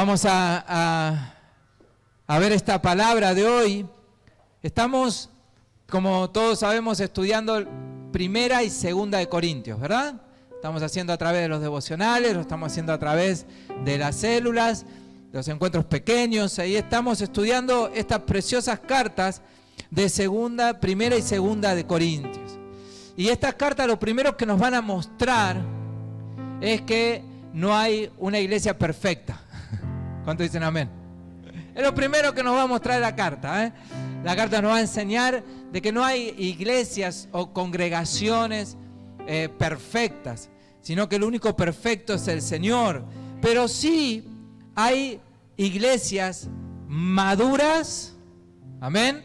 Vamos a ver esta palabra de hoy. Estamos, como todos sabemos, estudiando Primera y Segunda de Corintios, ¿verdad? Estamos haciendo a través de los devocionales, lo estamos haciendo a través de las células, de los encuentros pequeños. Ahí estamos estudiando estas preciosas cartas de Primera y Segunda de Corintios. Y estas cartas lo primero que nos van a mostrar es que no hay una iglesia perfecta. ¿Cuántos dicen amén? Es lo primero que nos va a mostrar la carta, ¿eh? La carta nos va a enseñar de que no hay iglesias o congregaciones perfectas, sino que el único perfecto es el Señor. Pero sí hay iglesias maduras, amén,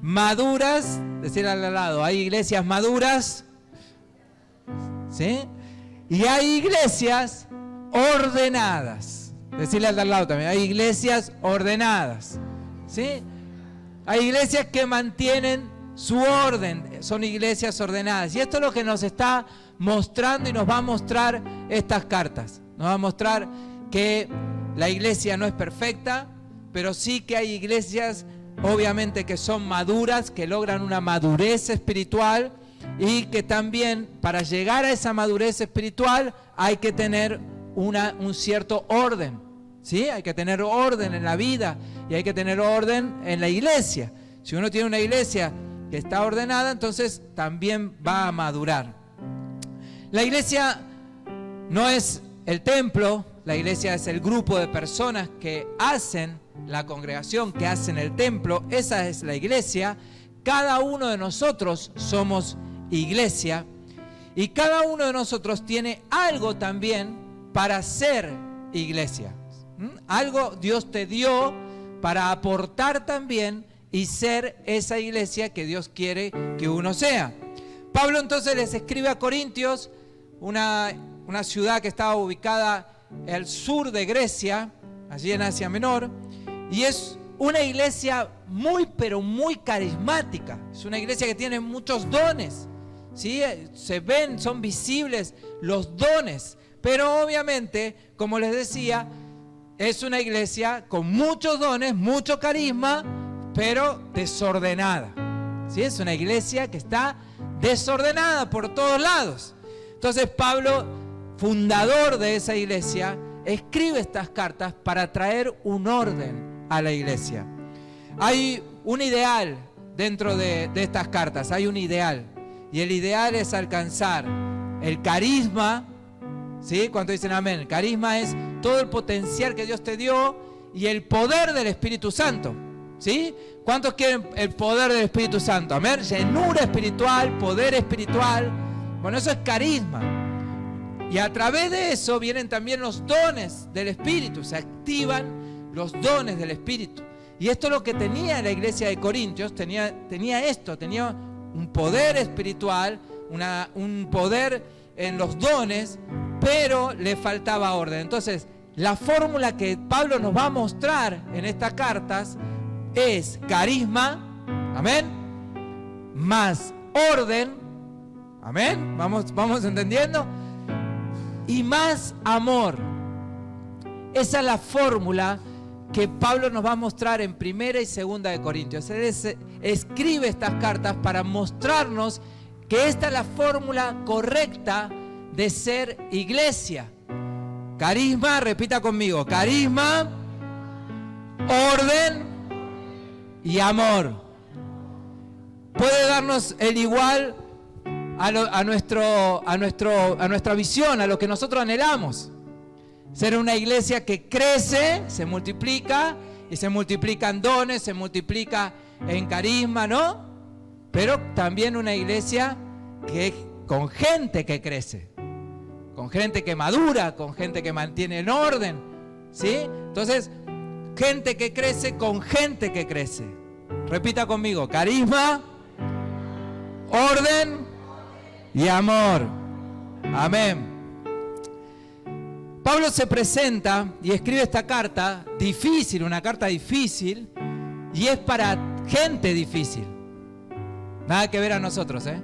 maduras, decir al lado, hay iglesias maduras, ¿sí? Y hay iglesias ordenadas, decirle al lado también, hay iglesias ordenadas, ¿sí? Hay iglesias que mantienen su orden, son iglesias ordenadas. Y esto es lo que nos está mostrando y nos va a mostrar estas cartas. Nos va a mostrar que la iglesia no es perfecta, pero sí que hay iglesias, obviamente, que son maduras, que logran una madurez espiritual y que también para llegar a esa madurez espiritual hay que tener un cierto orden, ¿sí? Hay que tener orden en la vida y hay que tener orden en la iglesia. Si uno tiene una iglesia que está ordenada, entonces también va a madurar. La iglesia no es el templo, la iglesia es el grupo de personas que hacen la congregación, que hacen el templo. Esa es la iglesia. Cada uno de nosotros somos iglesia y cada uno de nosotros tiene algo también para ser iglesia. Algo Dios te dio para aportar también y ser esa iglesia que Dios quiere que uno sea. Pablo entonces les escribe a Corintios, una ciudad que estaba ubicada al sur de Grecia, allí en Asia Menor, y es una iglesia muy pero muy carismática. Es una iglesia que tiene muchos dones, ¿sí? Se ven, son visibles los dones, pero obviamente, como les decía, es una iglesia con muchos dones, mucho carisma, pero desordenada, ¿sí? Es una iglesia que está desordenada por todos lados. Entonces Pablo, fundador de esa iglesia, escribe estas cartas para traer un orden a la iglesia. Hay un ideal dentro de estas cartas, hay un ideal. Y el ideal es alcanzar el carisma, ¿sí? ¿Cuántos dicen amén? El carisma es todo el potencial que Dios te dio y el poder del Espíritu Santo, ¿sí? ¿Cuántos quieren el poder del Espíritu Santo? Amén. Llenura espiritual, poder espiritual. Bueno, eso es carisma. Y a través de eso vienen también los dones del Espíritu. Se activan los dones del Espíritu. Y esto es lo que tenía la iglesia de Corintios. Tenía un poder espiritual, un poder en los dones, pero le faltaba orden. Entonces, la fórmula que Pablo nos va a mostrar en estas cartas es carisma, amén, más orden, amén, vamos entendiendo, y más amor. Esa es la fórmula que Pablo nos va a mostrar en Primera y Segunda de Corintios. Él escribe estas cartas para mostrarnos que esta es la fórmula correcta de ser iglesia. Carisma, repita conmigo, carisma, orden y amor. Puede darnos el igual a nuestra visión, a lo que nosotros anhelamos. Ser una iglesia que crece, se multiplica, y se multiplican dones, se multiplica en carisma, ¿no? Pero también una iglesia que con gente que crece, con gente que madura, con gente que mantiene el orden, ¿sí? Entonces, gente que crece con gente que crece. Repita conmigo, carisma, orden y amor. Amén. Pablo se presenta y escribe esta carta difícil, una carta difícil, y es para gente difícil. Nada que ver a nosotros, ¿eh?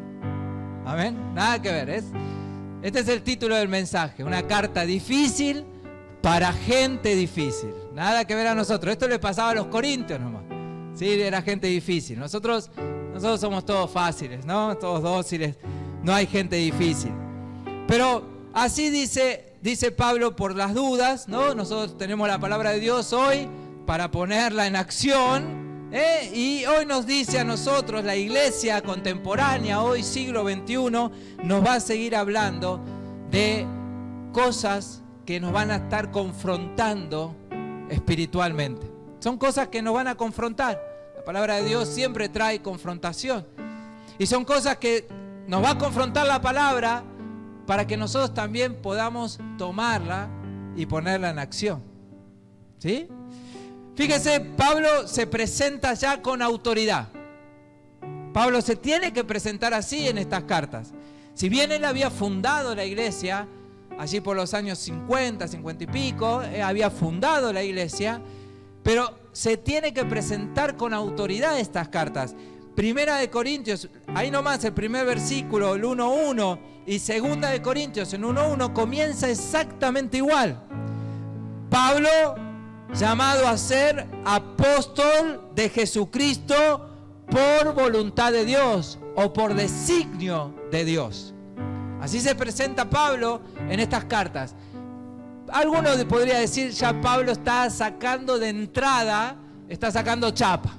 Amén. Nada que ver. Este es el título del mensaje. Una carta difícil para gente difícil. Nada que ver a nosotros. Esto le pasaba a los corintios nomás. Sí, era gente difícil. Nosotros somos todos fáciles, ¿no? Todos dóciles. No hay gente difícil. Pero así dice Pablo por las dudas, ¿no? Nosotros tenemos la palabra de Dios hoy para ponerla en acción, y hoy nos dice a nosotros, la iglesia contemporánea, hoy siglo XXI, nos va a seguir hablando de cosas que nos van a estar confrontando espiritualmente. Son cosas que nos van a confrontar. La palabra de Dios siempre trae confrontación. Y son cosas que nos va a confrontar la palabra para que nosotros también podamos tomarla y ponerla en acción. ¿Sí? Fíjese, Pablo se presenta ya con autoridad. Pablo se tiene que presentar así en estas cartas. Si bien él había fundado la iglesia, allí por los años 50 y pico, había fundado la iglesia, pero se tiene que presentar con autoridad estas cartas. Primera de Corintios, ahí nomás el primer versículo, el 1:1, y Segunda de Corintios, en 1:1, comienza exactamente igual. Pablo, llamado a ser apóstol de Jesucristo por voluntad de Dios o por designio de Dios. Así se presenta Pablo en estas cartas. Alguno podría decir, ya Pablo está sacando de entrada, está sacando chapa.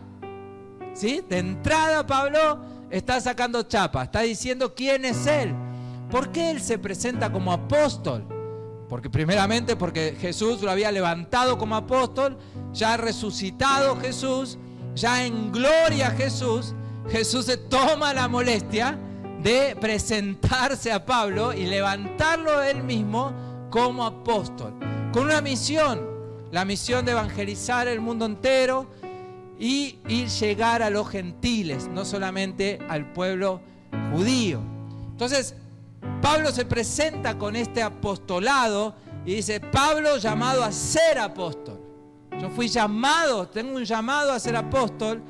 ¿Sí? De entrada Pablo está sacando chapa, está diciendo quién es él. ¿Por qué él se presenta como apóstol? Porque primeramente porque Jesús lo había levantado como apóstol, ya resucitado Jesús, ya en gloria Jesús se toma la molestia de presentarse a Pablo y levantarlo él mismo como apóstol, con una misión, la misión de evangelizar el mundo entero y llegar a los gentiles, no solamente al pueblo judío. Entonces, Pablo se presenta con este apostolado y dice, Pablo llamado a ser apóstol. Yo fui llamado, tengo un llamado a ser apóstol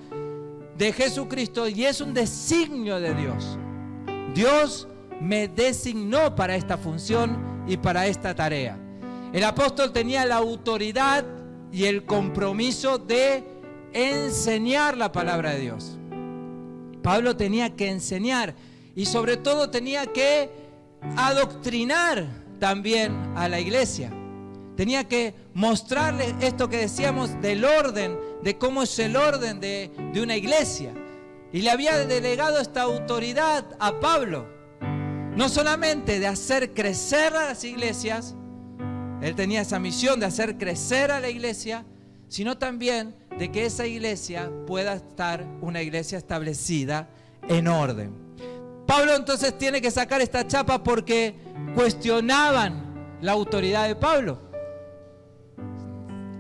de Jesucristo y es un designio de Dios. Dios me designó para esta función y para esta tarea. El apóstol tenía la autoridad y el compromiso de enseñar la palabra de Dios. Pablo tenía que enseñar y sobre todo tenía que adoctrinar también a la iglesia. Tenía que mostrarle esto que decíamos del orden, de cómo es el orden de una iglesia. Y le había delegado esta autoridad a Pablo. No solamente de hacer crecer a las iglesias, él tenía esa misión de hacer crecer a la iglesia, sino también de que esa iglesia pueda estar una iglesia establecida en orden. Pablo entonces tiene que sacar esta chapa porque cuestionaban la autoridad de Pablo.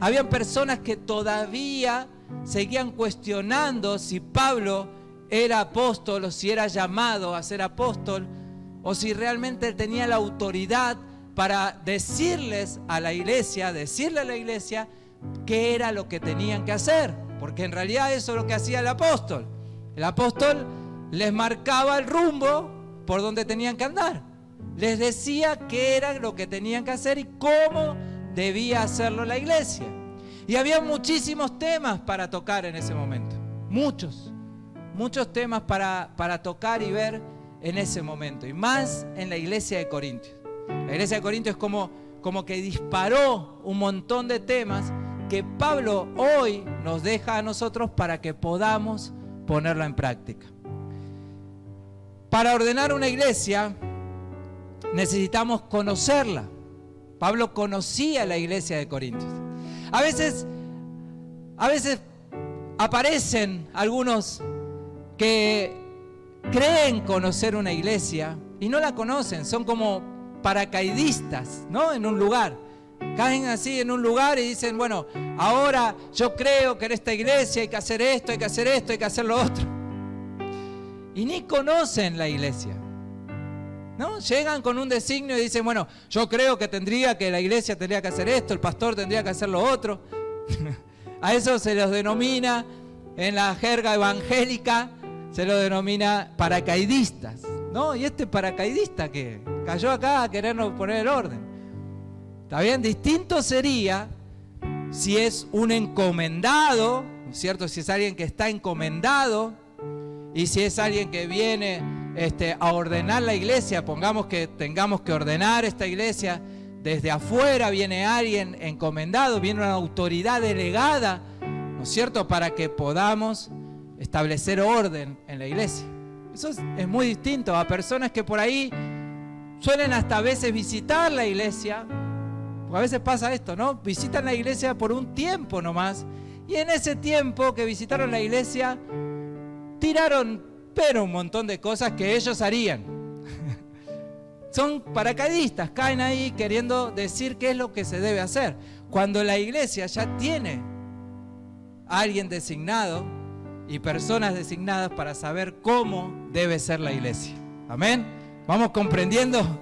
Habían personas que todavía seguían cuestionando si Pablo era apóstol o si era llamado a ser apóstol o si realmente él tenía la autoridad para decirle a la iglesia qué era lo que tenían que hacer, porque en realidad eso es lo que hacía el apóstol. El apóstol les marcaba el rumbo por donde tenían que andar, les decía qué era lo que tenían que hacer y cómo debía hacerlo la iglesia. Y había muchísimos temas para tocar en ese momento, muchos temas para tocar y ver en ese momento, y más en la iglesia de Corintios. La iglesia de Corintios es como que disparó un montón de temas que Pablo hoy nos deja a nosotros para que podamos ponerlo en práctica. Para ordenar una iglesia necesitamos conocerla. Pablo conocía la iglesia de Corintios. A veces aparecen algunos que creen conocer una iglesia y no la conocen, son como paracaidistas, ¿no? En un lugar. Caen así en un lugar y dicen, bueno, ahora yo creo que en esta iglesia hay que hacer esto, hay que hacer esto, hay que hacer lo otro. Y ni conocen la iglesia, ¿no? Llegan con un designio y dicen, bueno, yo creo que la iglesia tendría que hacer esto, el pastor tendría que hacer lo otro. A eso se los denomina, en la jerga evangélica, se los denomina paracaidistas, ¿no? Y este paracaidista que cayó acá a querernos poner el orden. ¿Está bien? Distinto sería si es un encomendado, ¿no es cierto? Si es alguien que está encomendado, y si es alguien que viene a ordenar la iglesia, pongamos que tengamos que ordenar esta iglesia, desde afuera viene alguien encomendado, viene una autoridad delegada, ¿no es cierto?, para que podamos establecer orden en la iglesia. Eso es muy distinto a personas que por ahí suelen hasta a veces visitar la iglesia, porque a veces pasa esto, ¿no? Visitan la iglesia por un tiempo nomás, y en ese tiempo que visitaron la iglesia, tiraron pero un montón de cosas que ellos harían. Son paracaidistas, caen ahí queriendo decir qué es lo que se debe hacer, cuando la iglesia ya tiene a alguien designado y personas designadas para saber cómo debe ser la iglesia. Amén. ¿Vamos comprendiendo?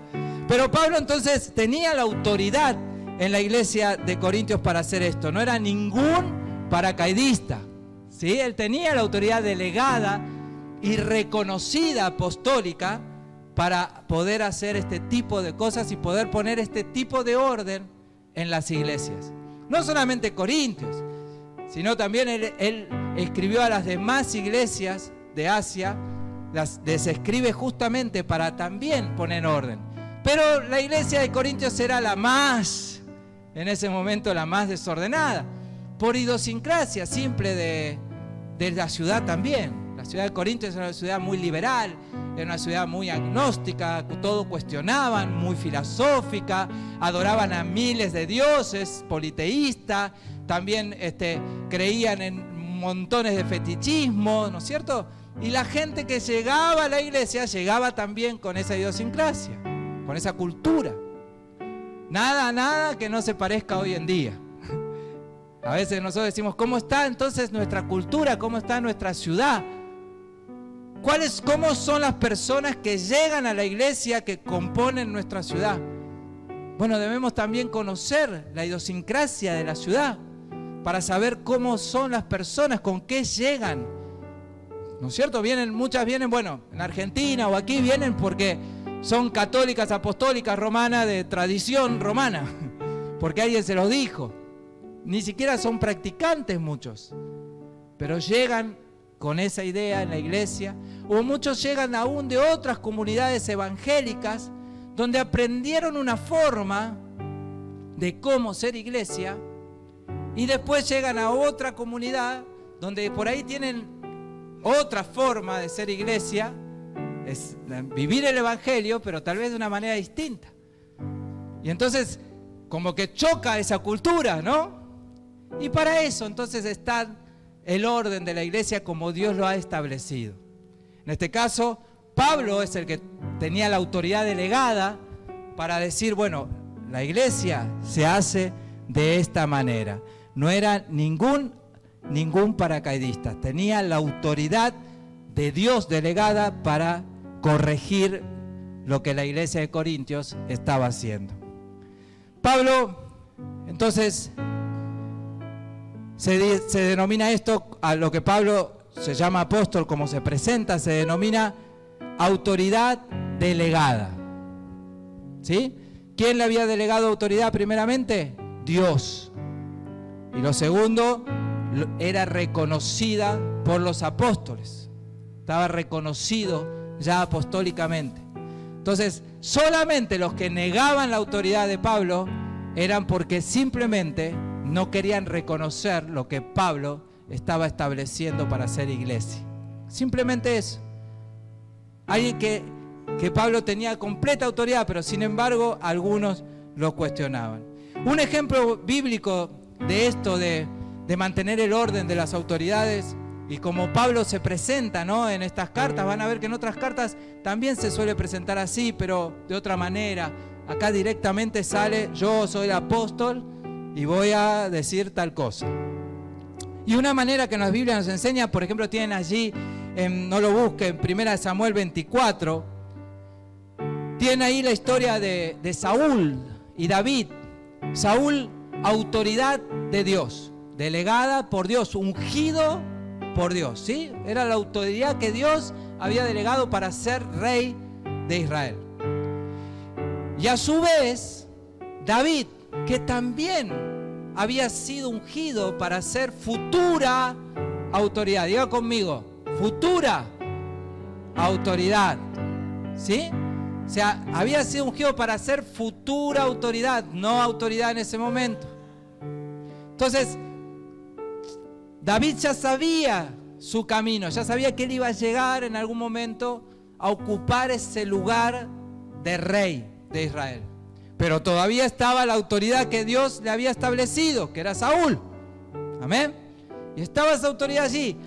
Pero Pablo entonces tenía la autoridad en la iglesia de Corintios para hacer esto. No era ningún paracaidista, ¿sí? Él tenía la autoridad delegada y reconocida apostólica para poder hacer este tipo de cosas y poder poner este tipo de orden en las iglesias. No solamente Corintios, sino también él escribió a las demás iglesias de Asia, les escribe justamente para también poner orden. Pero la iglesia de Corintios era la más, en ese momento la más desordenada, por idiosincrasia simple de la ciudad también. La ciudad de Corintios era una ciudad muy liberal, era una ciudad muy agnóstica, todo cuestionaban, muy filosófica, adoraban a miles de dioses, politeísta, también creían en montones de fetichismo, ¿no es cierto? Y la gente que llegaba a la iglesia llegaba también con esa idiosincrasia, con esa cultura. Nada que no se parezca hoy en día. A veces nosotros decimos, ¿cómo está entonces nuestra cultura? ¿Cómo está nuestra ciudad? ¿Cómo son las personas que llegan a la iglesia, que componen nuestra ciudad? Bueno, debemos también conocer la idiosincrasia de la ciudad para saber cómo son las personas, con qué llegan. ¿No es cierto? Muchas vienen, bueno, en Argentina o aquí vienen porque son católicas, apostólicas, romanas, de tradición romana, porque alguien se los dijo. Ni siquiera son practicantes muchos, pero llegan con esa idea en la iglesia, o muchos llegan aún de otras comunidades evangélicas donde aprendieron una forma de cómo ser iglesia y después llegan a otra comunidad donde por ahí tienen otra forma de ser iglesia, es vivir el evangelio, pero tal vez de una manera distinta. Y entonces como que choca esa cultura, ¿no? Y para eso entonces está el orden de la iglesia como Dios lo ha establecido. En este caso, Pablo es el que tenía la autoridad delegada para decir, bueno, la iglesia se hace de esta manera. No era ningún paracaidista, tenía la autoridad de Dios delegada para corregir lo que la iglesia de Corintios estaba haciendo. Pablo, entonces, se denomina esto, a lo que Pablo se llama apóstol, como se presenta, se denomina autoridad delegada. ¿Sí? ¿Quién le había delegado autoridad primeramente? Dios. Y lo segundo, era reconocida por los apóstoles. Estaba reconocido ya apostólicamente. Entonces, solamente los que negaban la autoridad de Pablo eran porque simplemente no querían reconocer lo que Pablo estaba estableciendo para hacer iglesia. Simplemente eso. Alguien que Pablo tenía completa autoridad, pero sin embargo algunos lo cuestionaban. Un ejemplo bíblico de esto, de mantener el orden de las autoridades, y como Pablo se presenta, ¿no?, en estas cartas, van a ver que en otras cartas también se suele presentar así, pero de otra manera. Acá directamente sale, yo soy el apóstol y voy a decir tal cosa. Y una manera que la Biblia nos enseña, por ejemplo, tienen allí, no lo busquen, 1 Samuel 24, tienen ahí la historia de Saúl y David. Saúl, autoridad de Dios, delegada por Dios, ungido por Dios, ¿sí? Era la autoridad que Dios había delegado para ser rey de Israel. Y a su vez, David, que también había sido ungido para ser futura autoridad. Diga conmigo, futura autoridad. ¿Sí? O sea, había sido ungido para ser futura autoridad, no autoridad en ese momento. Entonces, David ya sabía su camino, ya sabía que él iba a llegar en algún momento a ocupar ese lugar de rey de Israel. Pero todavía estaba la autoridad que Dios le había establecido, que era Saúl. Amén. Y estaba esa autoridad allí.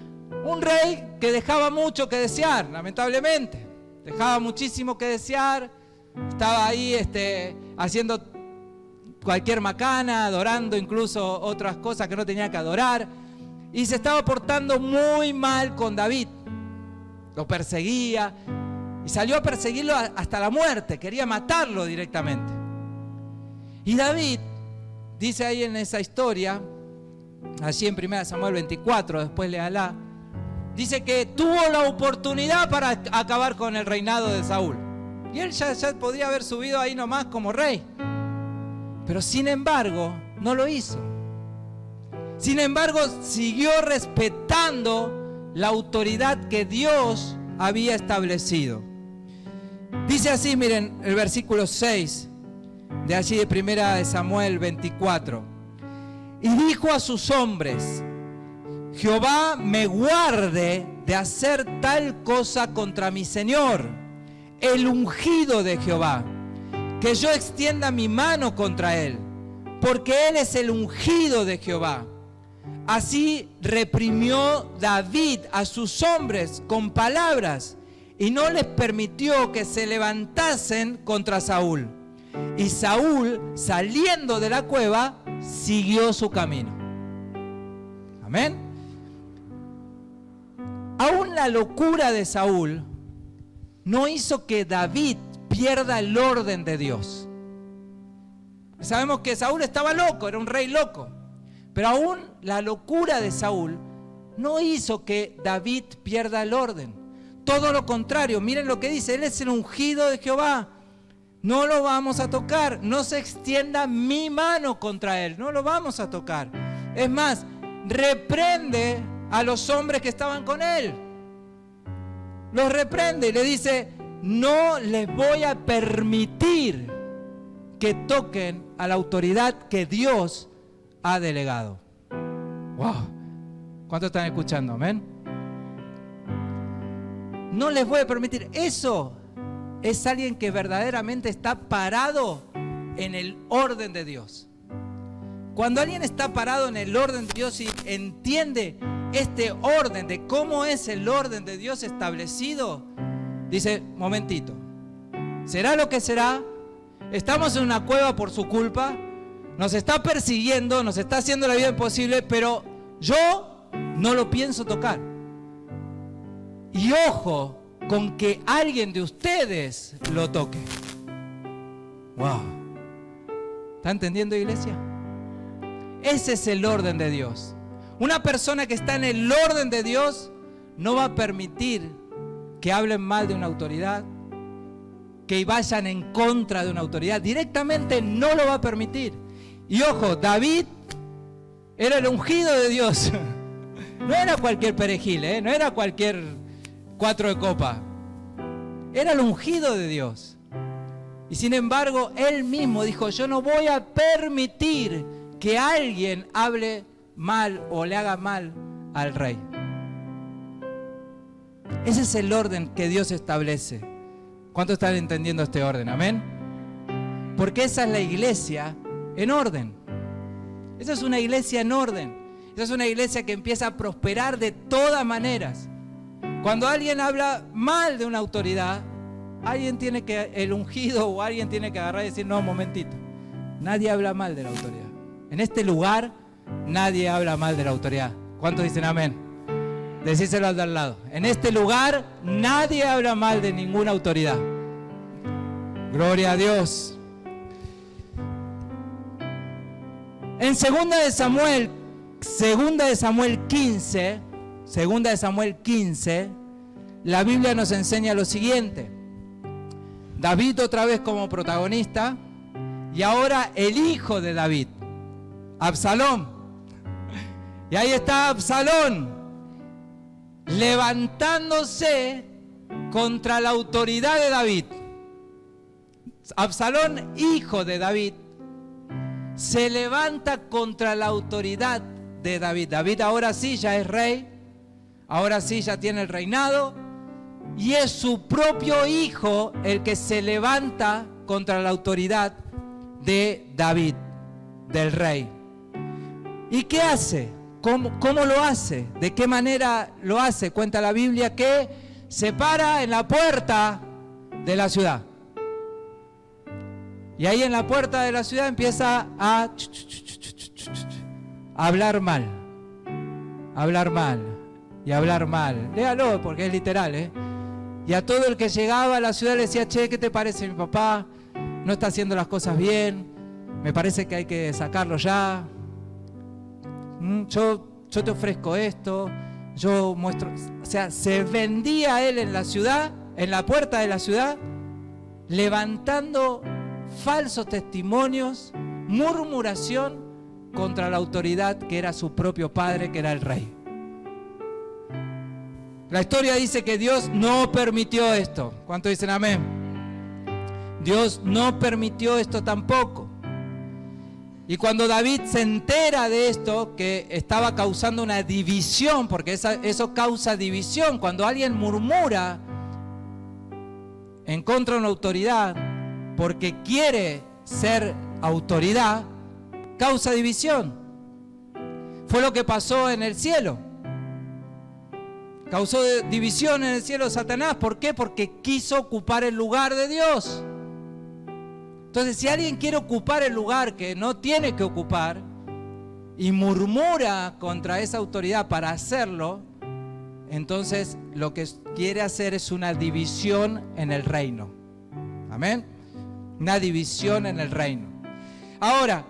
Un rey que dejaba mucho que desear, lamentablemente. Dejaba muchísimo que desear. Estaba ahí haciendo cualquier macana, adorando incluso otras cosas que no tenía que adorar. Y se estaba portando muy mal con David. Lo perseguía. Y salió a perseguirlo hasta la muerte. Quería matarlo directamente. Y David, dice ahí en esa historia, allí en 1 Samuel 24, después léala, dice que tuvo la oportunidad para acabar con el reinado de Saúl. Y él ya podría haber subido ahí nomás como rey. Pero sin embargo, no lo hizo. Sin embargo, siguió respetando la autoridad que Dios había establecido. Dice así, miren, el versículo 6 de allí de 1 Samuel 24. Y dijo a sus hombres: Jehová me guarde de hacer tal cosa contra mi Señor, el ungido de Jehová, que yo extienda mi mano contra él, porque él es el ungido de Jehová. Así reprimió David a sus hombres con palabras y no les permitió que se levantasen contra Saúl. Y Saúl, saliendo de la cueva, siguió su camino. Amén. Aún la locura de Saúl no hizo que David pierda el orden de Dios. Sabemos que Saúl estaba loco, era un rey loco. Pero aún la locura de Saúl no hizo que David pierda el orden. Todo lo contrario, miren lo que dice: él es el ungido de Jehová. No lo vamos a tocar. No se extienda mi mano contra él. No lo vamos a tocar. Es más, reprende a los hombres que estaban con él. Los reprende y le dice: no les voy a permitir que toquen a la autoridad que Dios ha delegado. Wow. ¿Cuántos están escuchando? Amén. No les voy a permitir. Eso es alguien que verdaderamente está parado en el orden de Dios. Cuando alguien está parado en el orden de Dios y entiende este orden de cómo es el orden de Dios establecido, dice: momentito, ¿será lo que será? Estamos en una cueva por su culpa. Nos está persiguiendo, nos está haciendo la vida imposible, pero yo no lo pienso tocar. Y ojo con que alguien de ustedes lo toque. Wow. ¿Está entendiendo, iglesia? Ese es el orden de Dios. Una persona que está en el orden de Dios no va a permitir que hablen mal de una autoridad, que vayan en contra de una autoridad. Directamente no lo va a permitir. Y ojo, David era el ungido de Dios. No era cualquier perejil, no era cualquier 4 de copa. Era el ungido de Dios. Y sin embargo, él mismo dijo: yo no voy a permitir que alguien hable mal o le haga mal al rey. Ese es el orden que Dios establece. ¿Cuántos están entendiendo este orden? Amén. Porque esa es la iglesia en orden. Esa es una iglesia en orden. Esa es una iglesia que empieza a prosperar de todas maneras. Cuando alguien habla mal de una autoridad, el ungido o alguien tiene que agarrar y decir: no, momentito, nadie habla mal de la autoridad. En este lugar nadie habla mal de la autoridad. ¿Cuántos dicen amén? Decíselo al de al lado. En este lugar nadie habla mal de ninguna autoridad. Gloria a Dios. En 2 de Samuel 15, la Biblia nos enseña lo siguiente. David otra vez como protagonista, y ahora el hijo de David. Absalón. Y ahí está Absalón, levantándose contra la autoridad de David. Absalón, hijo de David, se levanta contra la autoridad de David. David ahora sí ya es rey, ahora sí ya tiene el reinado, y es su propio hijo el que se levanta contra la autoridad de David, del rey. ¿Y qué hace? ¿Cómo lo hace? ¿De qué manera lo hace? Cuenta la Biblia que se para en la puerta de la ciudad. Y ahí en la puerta de la ciudad empieza a hablar mal. Hablar mal. Y hablar mal. Léalo porque es literal, ¿eh? Y a todo el que llegaba a la ciudad le decía, che, ¿qué te parece mi papá? No está haciendo las cosas bien. Me parece que hay que sacarlo ya. Yo te ofrezco esto. Yo muestro. O sea, se vendía él en la ciudad, en la puerta de la ciudad, levantando falsos testimonios, murmuración contra la autoridad que era su propio padre, que era el rey. La historia dice que Dios no permitió esto. ¿Cuántos dicen amén? Dios no permitió esto tampoco. Y cuando David se entera de esto, que estaba causando una división, porque eso causa división, cuando alguien murmura en contra de una autoridad, porque quiere ser autoridad, causa división. Fue lo que pasó en el cielo. Causó división en el cielo Satanás. ¿Por qué? Porque quiso ocupar el lugar de Dios. Entonces, si alguien quiere ocupar el lugar que no tiene que ocupar y murmura contra esa autoridad para hacerlo, entonces lo que quiere hacer es una división en el reino. Amén. Una división en el reino. Ahora,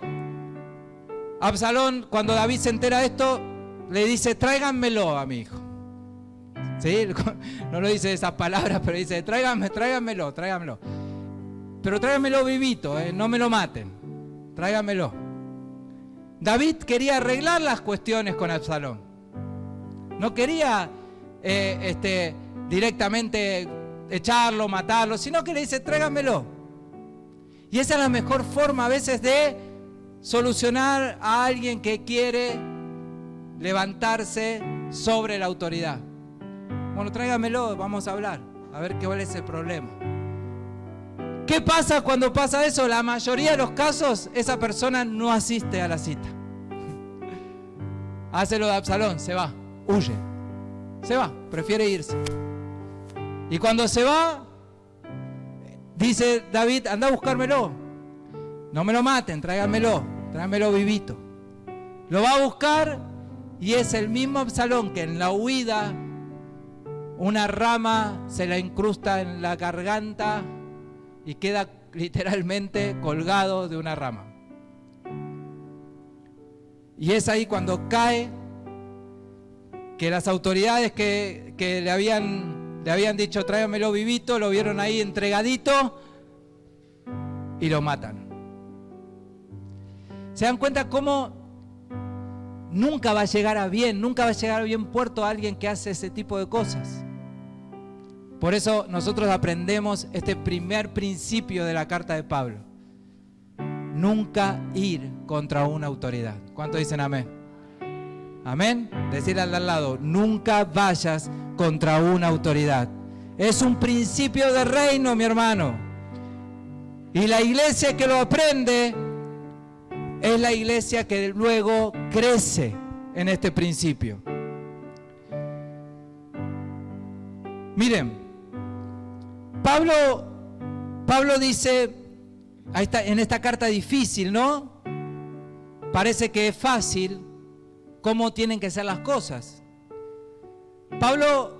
Absalón, cuando David se entera de esto, le dice, tráiganmelo a mi hijo. ¿Sí? No lo dice esas palabras, pero dice, tráiganmelo. Pero tráiganmelo vivito, no me lo maten. Tráiganmelo. David quería arreglar las cuestiones con Absalón. No quería directamente echarlo, matarlo, sino que le dice, tráiganmelo. Y esa es la mejor forma a veces de solucionar a alguien que quiere levantarse sobre la autoridad. Bueno, tráigamelo, vamos a hablar, a ver cuál es el problema. ¿Qué pasa cuando pasa eso? La mayoría de los casos, esa persona no asiste a la cita. Hace lo de Absalón, se va, huye. Se va, prefiere irse. Y cuando se va, dice David, anda a buscármelo. No me lo maten, tráiganmelo vivito. Lo va a buscar y es el mismo Absalón que en la huida una rama se la incrusta en la garganta y queda literalmente colgado de una rama. Y es ahí cuando cae, que las autoridades que le habían dicho tráigamelo vivito, lo vieron ahí entregadito y lo matan. ¿Se dan cuenta cómo nunca va a llegar a bien puerto a alguien que hace ese tipo de cosas? Por eso nosotros aprendemos este primer principio de la carta de Pablo. Nunca ir contra una autoridad. ¿Cuántos dicen amén? Amén. Decirle al lado, nunca vayas contra una autoridad. Es un principio de reino, mi hermano. Y la iglesia que lo aprende es la iglesia que luego crece en este principio. Miren, Pablo dice, en esta carta difícil, ¿no? Parece que es fácil cómo tienen que ser las cosas. Pablo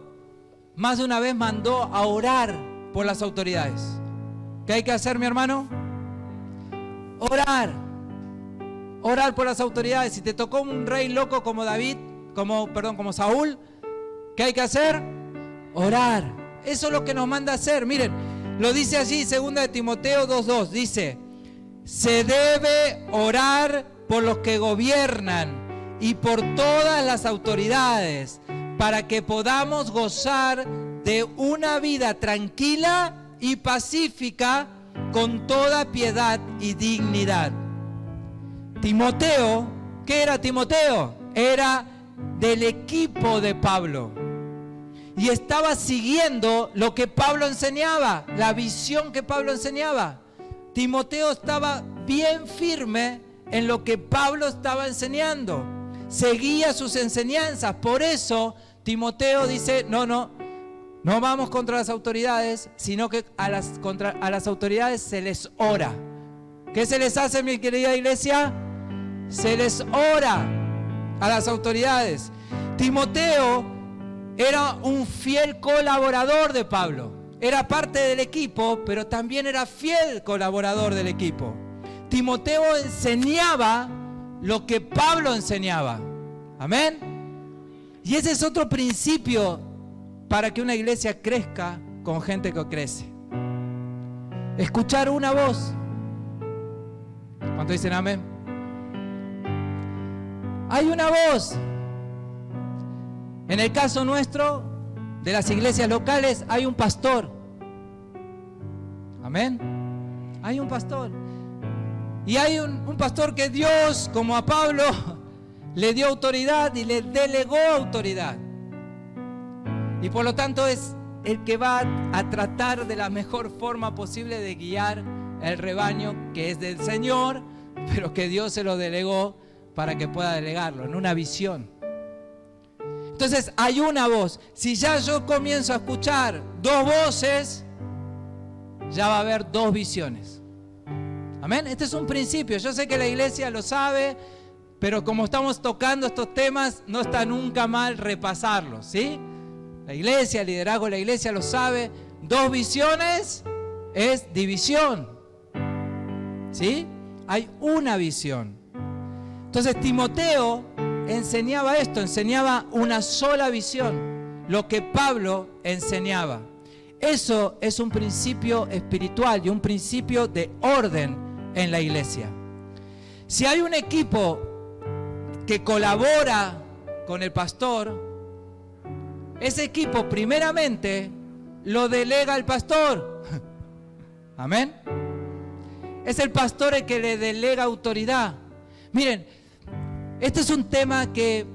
más de una vez mandó a orar por las autoridades. ¿Qué hay que hacer, mi hermano? Orar por las autoridades. Si te tocó un rey loco como como Saúl, ¿qué hay que hacer? Orar. Eso es lo que nos manda a hacer. Miren, lo dice allí 2 de Timoteo 2:2. Dice, se debe orar por los que gobiernan y por todas las autoridades, para que podamos gozar de una vida tranquila y pacífica con toda piedad y dignidad. Timoteo, ¿qué era Timoteo? Era del equipo de Pablo y estaba siguiendo lo que Pablo enseñaba, la visión que Pablo enseñaba. Timoteo estaba bien firme en lo que Pablo estaba enseñando, seguía sus enseñanzas. Por eso Timoteo dice, no vamos contra las autoridades, sino que a las autoridades se les ora. ¿Qué se les hace, mi querida iglesia? Se les ora a las autoridades. Timoteo era un fiel colaborador de Pablo. Era parte del equipo, pero también era fiel colaborador del equipo. Timoteo enseñaba lo que Pablo enseñaba. Amén. Y ese es otro principio para que una iglesia crezca con gente que crece. Escuchar una voz. ¿Cuántos dicen amén? Hay una voz. En el caso nuestro, de las iglesias locales, hay un pastor. Amén. Hay un pastor. Y hay un pastor que Dios, como a Pablo, le dio autoridad y le delegó autoridad. Y por lo tanto es el que va a tratar de la mejor forma posible de guiar el rebaño que es del Señor, pero que Dios se lo delegó para que pueda delegarlo en una visión. Entonces hay una voz. Si ya yo comienzo a escuchar dos voces, ya va a haber dos visiones. Amén. Este es un principio. Yo sé que la iglesia lo sabe, pero como estamos tocando estos temas, no está nunca mal repasarlos, ¿sí? La iglesia, el liderazgo de la iglesia lo sabe. Dos visiones es división, ¿sí? Hay una visión. Entonces Timoteo enseñaba esto, enseñaba una sola visión, lo que Pablo enseñaba. Eso es un principio espiritual y un principio de orden en la iglesia. Si hay un equipo que colabora con el pastor, ese equipo primeramente lo delega al pastor. Amén. Es el pastor el que le delega autoridad. Miren, este es un tema que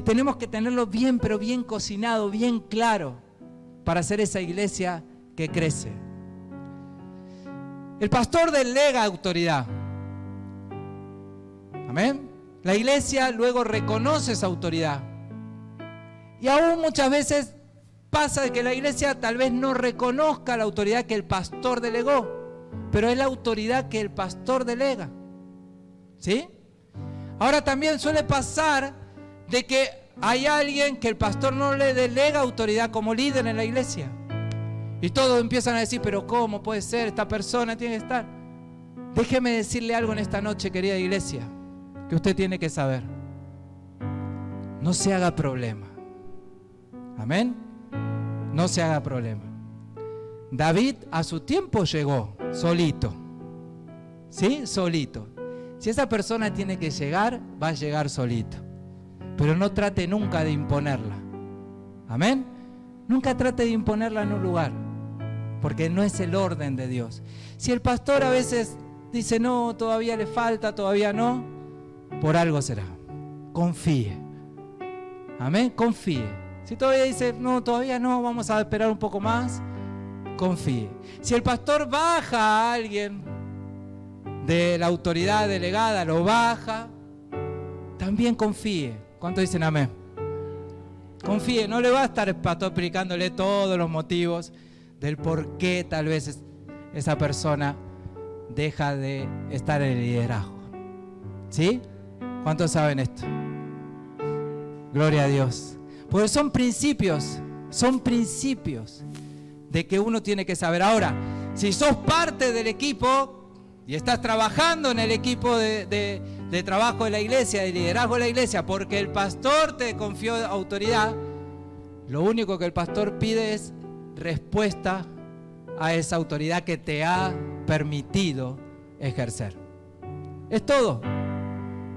tenemos que tenerlo bien, pero bien cocinado, bien claro, para hacer esa iglesia que crece. El pastor delega autoridad. Amén. La iglesia luego reconoce esa autoridad. Y aún muchas veces pasa de que la iglesia tal vez no reconozca la autoridad que el pastor delegó, pero es la autoridad que el pastor delega. ¿Sí? Ahora también suele pasar de que hay alguien que el pastor no le delega autoridad como líder en la iglesia. Y todos empiezan a decir, pero ¿cómo puede ser? Esta persona tiene que estar. Déjeme decirle algo en esta noche, querida iglesia, que usted tiene que saber. No se haga problema. Amén. No se haga problema. David a su tiempo llegó solito. ¿Sí? Solito. Si esa persona tiene que llegar, va a llegar solito. Pero no trate nunca de imponerla. Amén. Nunca trate de imponerla en un lugar, porque no es el orden de Dios. Si el pastor a veces dice, no, todavía le falta, todavía no, por algo será. Confíe. Amén. Confíe. Si todavía dice, no, todavía no, vamos a esperar un poco más, confíe. Si el pastor baja a alguien de la autoridad delegada, lo baja, también confíe. ¿Cuántos dicen amén? Confíe, no le va a estar el pastor explicándole todos los motivos del por qué tal vez esa persona deja de estar en el liderazgo. ¿Sí? ¿Cuántos saben esto? Gloria a Dios. Porque son principios de que uno tiene que saber. Ahora, si sos parte del equipo y estás trabajando en el equipo de trabajo de la iglesia, de liderazgo de la iglesia, porque el pastor te confió autoridad, lo único que el pastor pide es respuesta a esa autoridad que te ha permitido ejercer. Es todo.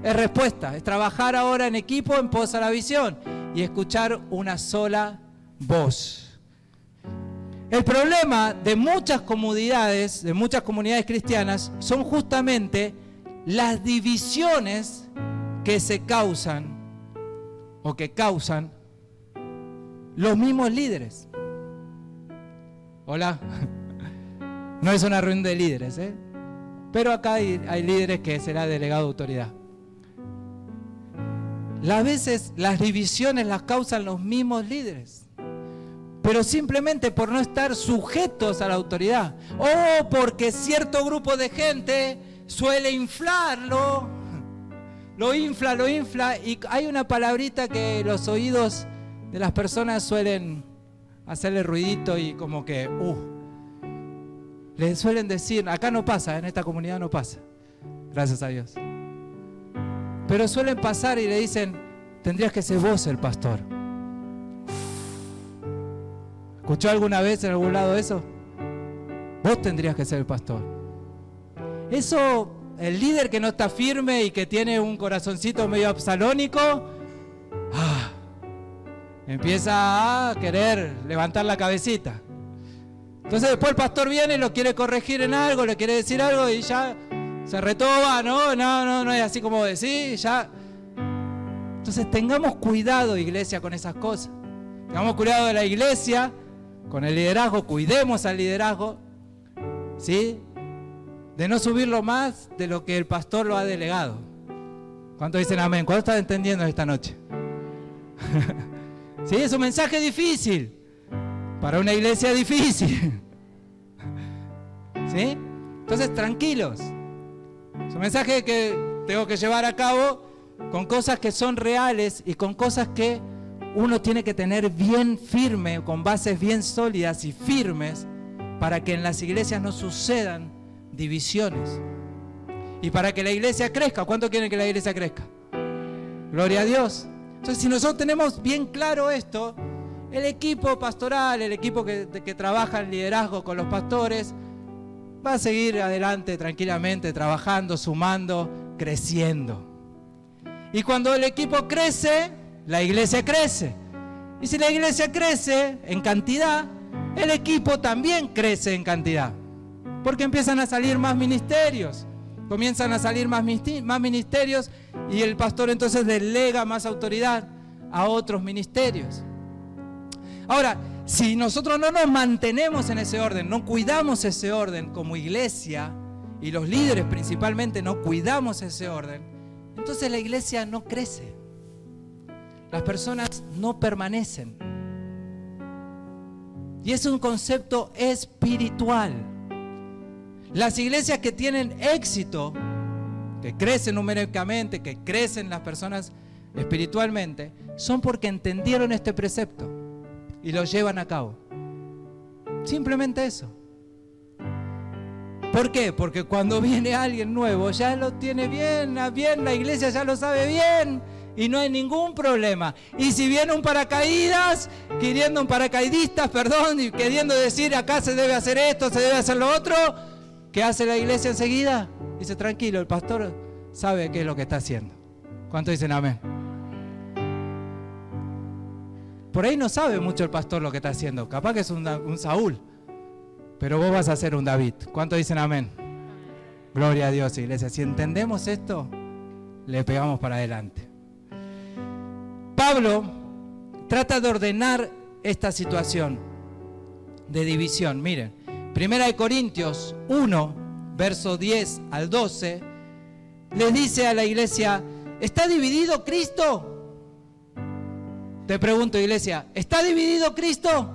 Es respuesta. Es trabajar ahora en equipo en pos a la visión y escuchar una sola voz. El problema de muchas comunidades cristianas, son justamente las divisiones que se causan o que causan los mismos líderes. Hola. No es una reunión de líderes, pero acá hay líderes que será delegado de autoridad. A veces las divisiones las causan los mismos líderes, pero simplemente por no estar sujetos a la autoridad, o porque cierto grupo de gente suele inflarlo, lo infla, y hay una palabrita que los oídos de las personas suelen hacerle ruidito y como que, le suelen decir, acá no pasa, en esta comunidad no pasa, gracias a Dios. Pero suelen pasar y le dicen, tendrías que ser vos el pastor. ¿Escuchó alguna vez en algún lado eso? Vos tendrías que ser el pastor. Eso, el líder que no está firme y que tiene un corazoncito medio absalónico, empieza a querer levantar la cabecita. Entonces después el pastor viene y lo quiere corregir en algo, le quiere decir algo y ya se retoba, no es así como decir, ya. Entonces tengamos cuidado, iglesia, con esas cosas. Tengamos cuidado de la iglesia, con el liderazgo, cuidemos al liderazgo, ¿sí? De no subirlo más de lo que el pastor lo ha delegado. ¿Cuántos dicen amén? ¿Cuántos están entendiendo esta noche? Sí, es un mensaje difícil, para una iglesia difícil. ¿Sí? Entonces, tranquilos. Es un mensaje que tengo que llevar a cabo con cosas que son reales y con cosas que uno tiene que tener bien firme, con bases bien sólidas y firmes, para que en las iglesias no sucedan divisiones. Y para que la iglesia crezca. ¿Cuánto quieren que la iglesia crezca? Gloria a Dios. Entonces, si nosotros tenemos bien claro esto, el equipo pastoral, el equipo que trabaja en liderazgo con los pastores, va a seguir adelante tranquilamente, trabajando, sumando, creciendo. Y cuando el equipo crece, la iglesia crece. Y si la iglesia crece en cantidad, el equipo también crece en cantidad. Porque empiezan a salir más ministerios. Comienzan a salir más ministerios y el pastor entonces delega más autoridad a otros ministerios. Ahora, si nosotros no nos mantenemos en ese orden, no cuidamos ese orden como iglesia, y los líderes principalmente no cuidamos ese orden, entonces la iglesia no crece. Las personas no permanecen. Y es un concepto espiritual. Las iglesias que tienen éxito, que crecen numéricamente, que crecen las personas espiritualmente, son porque entendieron este precepto y lo llevan a cabo. Simplemente eso. ¿Por qué? Porque cuando viene alguien nuevo ya lo tiene bien, la iglesia ya lo sabe bien y no hay ningún problema. Y si viene un paracaidistas, y queriendo decir acá se debe hacer esto, se debe hacer lo otro, ¿qué hace la iglesia enseguida? Dice, tranquilo, el pastor sabe qué es lo que está haciendo. ¿Cuántos dicen amén? Por ahí no sabe mucho el pastor lo que está haciendo. Capaz que es un Saúl. Pero vos vas a ser un David. ¿Cuántos dicen amén? Gloria a Dios, iglesia. Si entendemos esto, le pegamos para adelante. Pablo trata de ordenar esta situación de división. Miren, 1 Corintios 1, verso 10 al 12, les dice a la iglesia, ¿está dividido Cristo? Te pregunto, iglesia, ¿está dividido Cristo?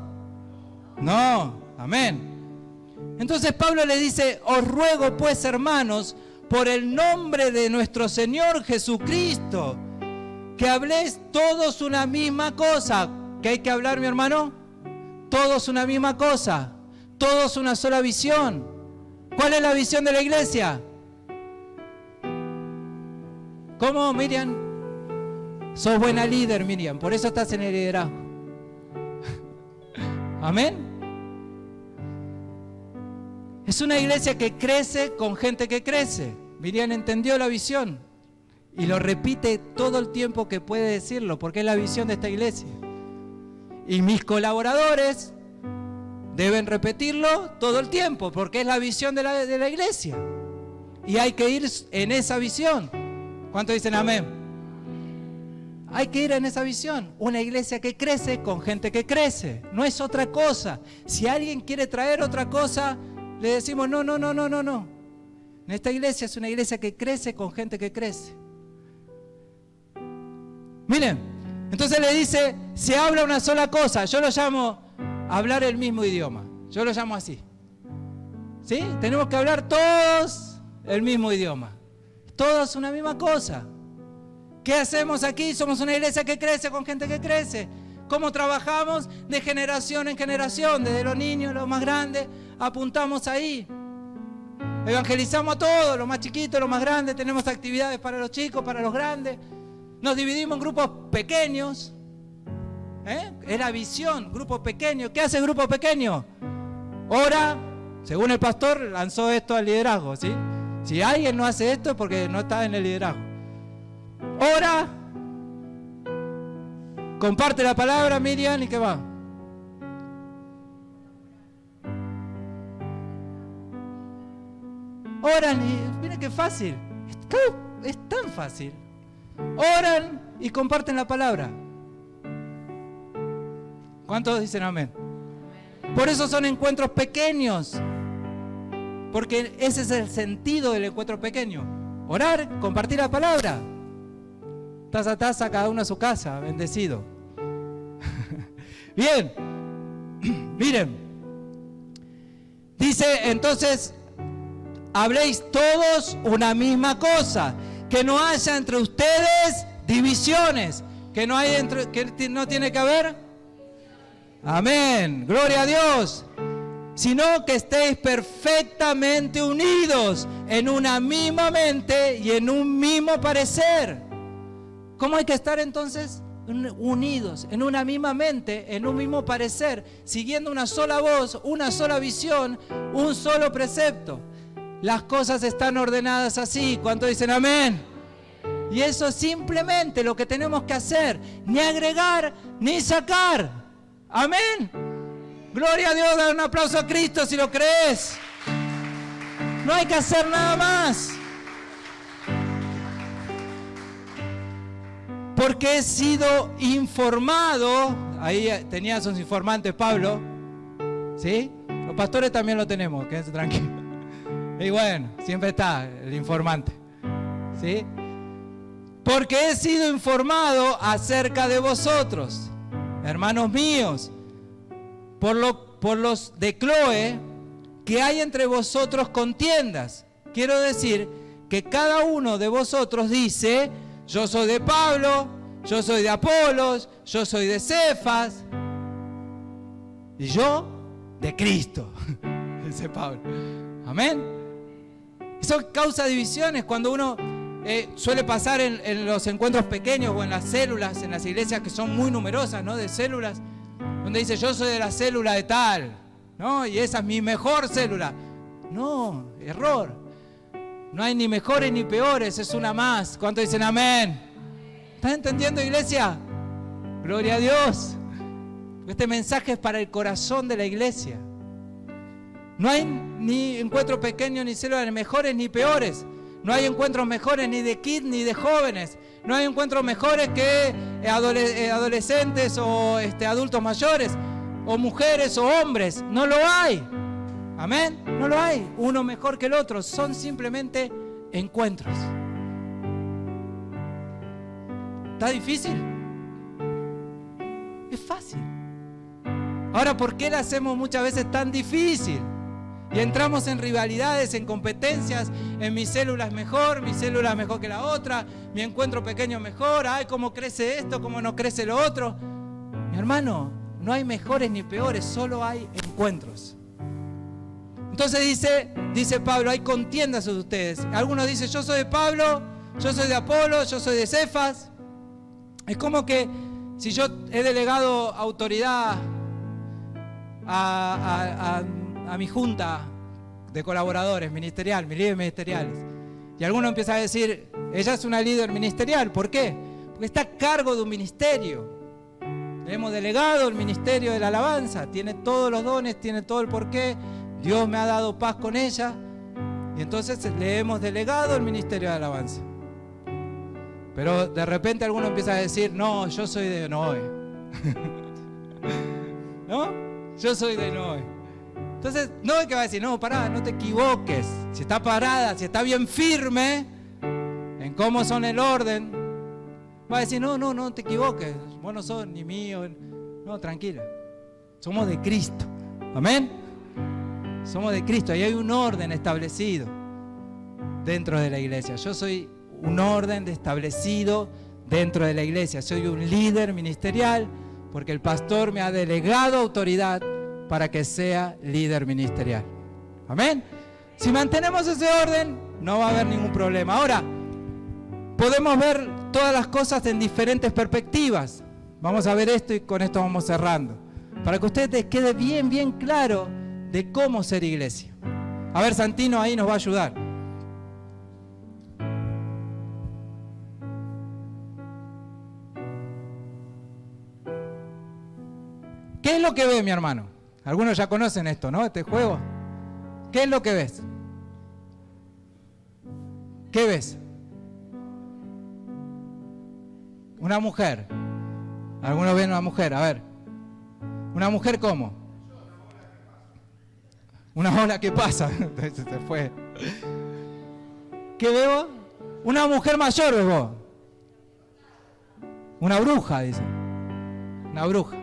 No, amén. Entonces Pablo le dice, os ruego pues, hermanos, por el nombre de nuestro Señor Jesucristo, que habléis todos una misma cosa. ¿Qué hay que hablar, mi hermano? Todos una misma cosa, todos una sola visión. ¿Cuál es la visión de la iglesia? ¿Cómo, Miriam? Sos buena líder, Miriam, por eso estás en el liderazgo. Amén. Es una iglesia que crece con gente que crece. Miriam entendió la visión y lo repite todo el tiempo que puede decirlo, porque es la visión de esta iglesia. Y mis colaboradores deben repetirlo todo el tiempo, porque es la visión de la iglesia. Y hay que ir en esa visión. ¿Cuántos dicen amén? Hay que ir en esa visión. Una iglesia que crece con gente que crece. No es otra cosa. Si alguien quiere traer otra cosa, le decimos no. En esta iglesia es una iglesia que crece con gente que crece. Miren, entonces le dice, se habla una sola cosa. Yo lo llamo hablar el mismo idioma. Yo lo llamo así. ¿Sí? Tenemos que hablar todos el mismo idioma. Todos una misma cosa. ¿Qué hacemos aquí? Somos una iglesia que crece con gente que crece. ¿Cómo trabajamos? De generación en generación, desde los niños, los más grandes, apuntamos ahí. Evangelizamos a todos, los más chiquitos, los más grandes, tenemos actividades para los chicos, para los grandes. Nos dividimos en grupos pequeños. Es la visión, grupos pequeños. ¿Qué hace el grupo pequeño? Ora, según el pastor, lanzó esto al liderazgo, ¿sí? Si alguien no hace esto es porque no está en el liderazgo. Ora, comparte la palabra, Miriam, ¿y qué va? Oran y miren qué fácil. Es tan fácil. Oran y comparten la palabra. ¿Cuántos dicen amén? Por eso son encuentros pequeños. Porque ese es el sentido del encuentro pequeño. Orar, compartir la palabra. Taza a taza, cada uno a su casa, bendecido. Bien, miren. Dice entonces, habléis todos una misma cosa, que no haya entre ustedes divisiones, que no tiene que haber. Amén, gloria a Dios. Sino que estéis perfectamente unidos en una misma mente y en un mismo parecer. ¿Cómo hay que estar entonces? Unidos en una misma mente, en un mismo parecer, siguiendo una sola voz, una sola visión, un solo precepto. Las cosas están ordenadas así. ¿Cuántos dicen amén? Y eso es simplemente lo que tenemos que hacer, ni agregar ni sacar. Amén. Gloria a Dios, da un aplauso a Cristo si lo crees. No hay que hacer nada más. Porque he sido informado, ahí tenía sus informantes Pablo, ¿sí? Los pastores también lo tenemos, quédense tranquilos. Y bueno, siempre está el informante, ¿sí? Porque he sido informado acerca de vosotros, hermanos míos, por los de Cloé, que hay entre vosotros contiendas. Quiero decir que cada uno de vosotros dice, yo soy de Pablo, yo soy de Apolos, yo soy de Cefas, y yo de Cristo, dice Pablo. Amén. Eso causa divisiones cuando uno suele pasar en los encuentros pequeños o en las células, en las iglesias que son muy numerosas, ¿no? De células, donde dice yo soy de la célula de tal, ¿no? Y esa es mi mejor célula. No, error. No hay ni mejores ni peores, es una más. ¿Cuántos dicen amén? ¿Están entendiendo, iglesia? Gloria a Dios. Este mensaje es para el corazón de la iglesia. No hay ni encuentros pequeños ni células ni mejores ni peores. No hay encuentros mejores ni de kids ni de jóvenes. No hay encuentros mejores que adolescentes o adultos mayores, o mujeres o hombres. No lo hay. Amén. No lo hay. Uno mejor que el otro. Son simplemente encuentros. ¿Está difícil? Es fácil. Ahora, ¿por qué la hacemos muchas veces tan difícil? Y entramos en rivalidades, en competencias, en mi célula es mejor que la otra, mi encuentro pequeño es mejor, ay, cómo crece esto, cómo no crece lo otro. Mi hermano, no hay mejores ni peores, solo hay encuentros. Entonces dice Pablo, hay contiendas de ustedes. Algunos dicen, yo soy de Pablo, yo soy de Apolo, yo soy de Cefas. Es como que si yo he delegado autoridad a mi junta de colaboradores ministerial, mis líderes ministeriales, Y alguno empieza a decir, ella es una líder ministerial. ¿Por qué? Porque está a cargo de un ministerio. Le hemos delegado el ministerio de la alabanza. Tiene todos los dones, tiene todo el porqué. Dios me ha dado paz con ella. Y entonces le hemos delegado el ministerio de alabanza. Pero de repente alguno empieza a decir, no, yo soy de Noé. ¿No? Yo soy de Noé. Entonces, Noé que va a decir, no, pará, no te equivoques. Si está parada, si está bien firme en cómo son el orden, va a decir, no te equivoques. Vos no sos ni mío. No, tranquila. Somos de Cristo. Amén. Somos de Cristo. Ahí hay un orden establecido dentro de la iglesia. Yo soy un orden establecido dentro de la iglesia. Soy un líder ministerial porque el pastor me ha delegado autoridad para que sea líder ministerial. Amén. Si mantenemos ese orden, no va a haber ningún problema. Ahora, podemos ver todas las cosas en diferentes perspectivas. Vamos a ver esto y con esto vamos cerrando. Para que a ustedes les quede bien claro de cómo ser iglesia. A ver, Santino ahí nos va a ayudar. ¿Qué es lo que ves, mi hermano? Algunos ya conocen esto, ¿no? Este juego. ¿Qué es lo que ves? ¿Qué ves? Una mujer. Algunos ven una mujer, a ver. ¿Una mujer cómo? Una ola que pasa. Se fue. ¿Qué veo? Una mujer mayor, ¿ves vos? Una bruja, dice. Una bruja.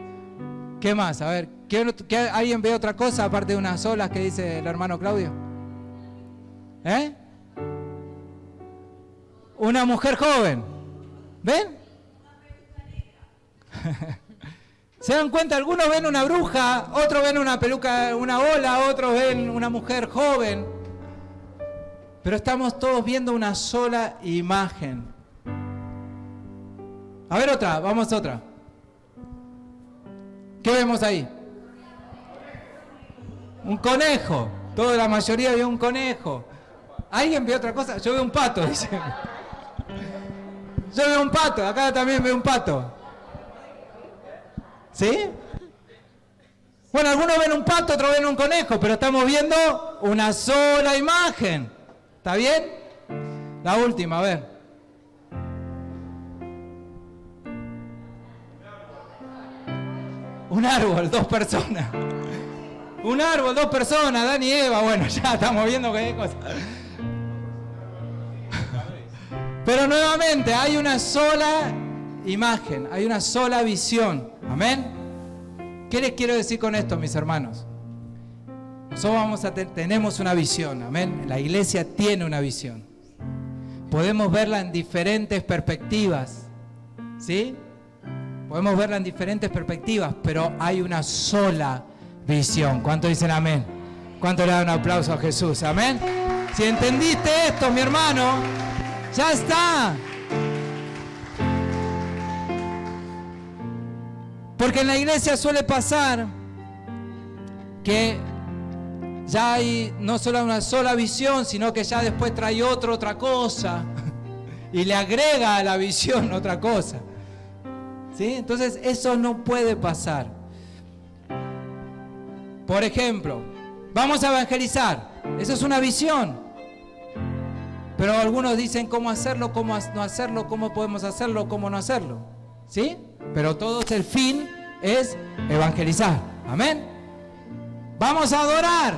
¿Qué más? A ver, ¿alguien ve otra cosa aparte de unas olas que dice el hermano Claudio? ¿Eh? Una mujer joven. ¿Ven? ¿Se dan cuenta? Algunos ven una bruja, otros ven una peluca, una ola, otros ven una mujer joven. Pero estamos todos viendo una sola imagen. A ver otra, vamos a otra. ¿Qué vemos ahí? Un conejo. Toda la mayoría vio un conejo. ¿Alguien vio otra cosa? Yo veo un pato, dice. Yo veo un pato, acá también veo un pato. ¿Sí? Bueno, algunos ven un pato, otros ven un conejo, pero estamos viendo una sola imagen. ¿Está bien? La última, a ver. Un árbol, 2 personas. Un árbol, 2 personas, Adán y Eva. Bueno, ya estamos viendo que hay cosas. Pero nuevamente, hay una sola imagen, hay una sola visión. Amén. ¿Qué les quiero decir con esto, mis hermanos? Nosotros tenemos una visión. Amén. La iglesia tiene una visión. Podemos verla en diferentes perspectivas. ¿Sí? Podemos verla en diferentes perspectivas, pero hay una sola visión. ¿Cuántos dicen amén? ¿Cuántos le dan un aplauso a Jesús? Amén. Si entendiste esto, mi hermano, ya está. Porque en la iglesia suele pasar que ya hay no solo una sola visión, sino que ya después trae otra cosa y le agrega a la visión otra cosa. ¿Sí? Entonces eso no puede pasar. Por ejemplo, vamos a evangelizar. Eso es una visión. Pero algunos dicen cómo hacerlo, cómo no hacerlo, cómo podemos hacerlo, cómo no hacerlo. ¿Sí? Pero todos el fin es evangelizar. Amén. Vamos a adorar.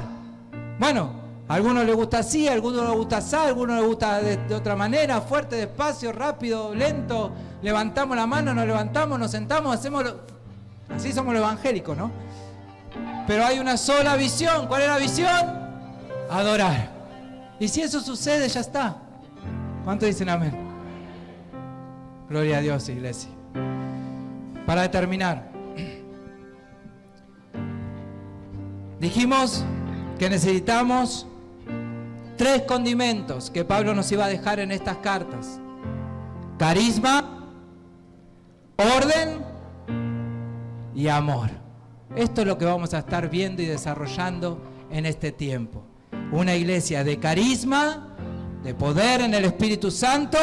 Bueno, a algunos les gusta así, a algunos les gusta así, a algunos les gusta de otra manera, fuerte, despacio, rápido, lento. Levantamos la mano, nos levantamos, nos sentamos, hacemos así somos los evangélicos, ¿no? Pero hay una sola visión. ¿Cuál es la visión? Adorar. Y si eso sucede, ya está. ¿Cuántos dicen amén? Gloria a Dios, iglesia. Para terminar, dijimos que necesitamos 3 condimentos que Pablo nos iba a dejar en estas cartas: carisma, orden y amor. Esto es lo que vamos a estar viendo y desarrollando en este tiempo. Una iglesia de carisma, de poder en el Espíritu Santo,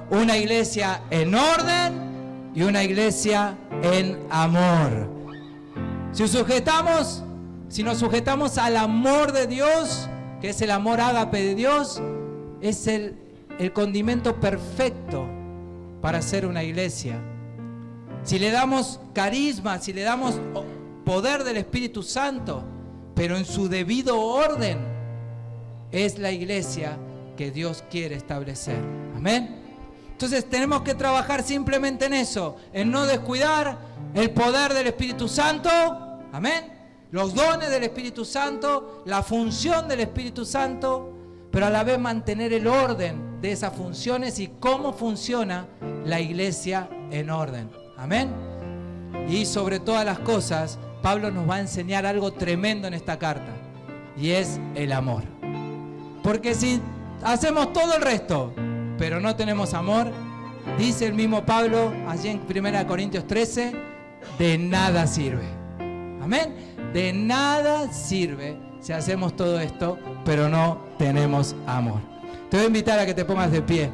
una iglesia en orden y una iglesia en amor. Si nos sujetamos al amor de Dios, que es el amor ágape de Dios, es el condimento perfecto para ser una iglesia. Si le damos carisma, si le damos poder del Espíritu Santo, pero en su debido orden, es la iglesia que Dios quiere establecer. Amén. Entonces tenemos que trabajar simplemente en eso, en no descuidar el poder del Espíritu Santo. Amén. Los dones del Espíritu Santo, la función del Espíritu Santo, pero a la vez mantener el orden de esas funciones y cómo funciona la iglesia en orden. Amén. Y sobre todas las cosas, Pablo nos va a enseñar algo tremendo en esta carta, y es el amor. Porque si hacemos todo el resto, pero no tenemos amor, dice el mismo Pablo allí en 1 Corintios 13, de nada sirve. Amén. De nada sirve si hacemos todo esto, pero no tenemos amor. Te voy a invitar a que te pongas de pie.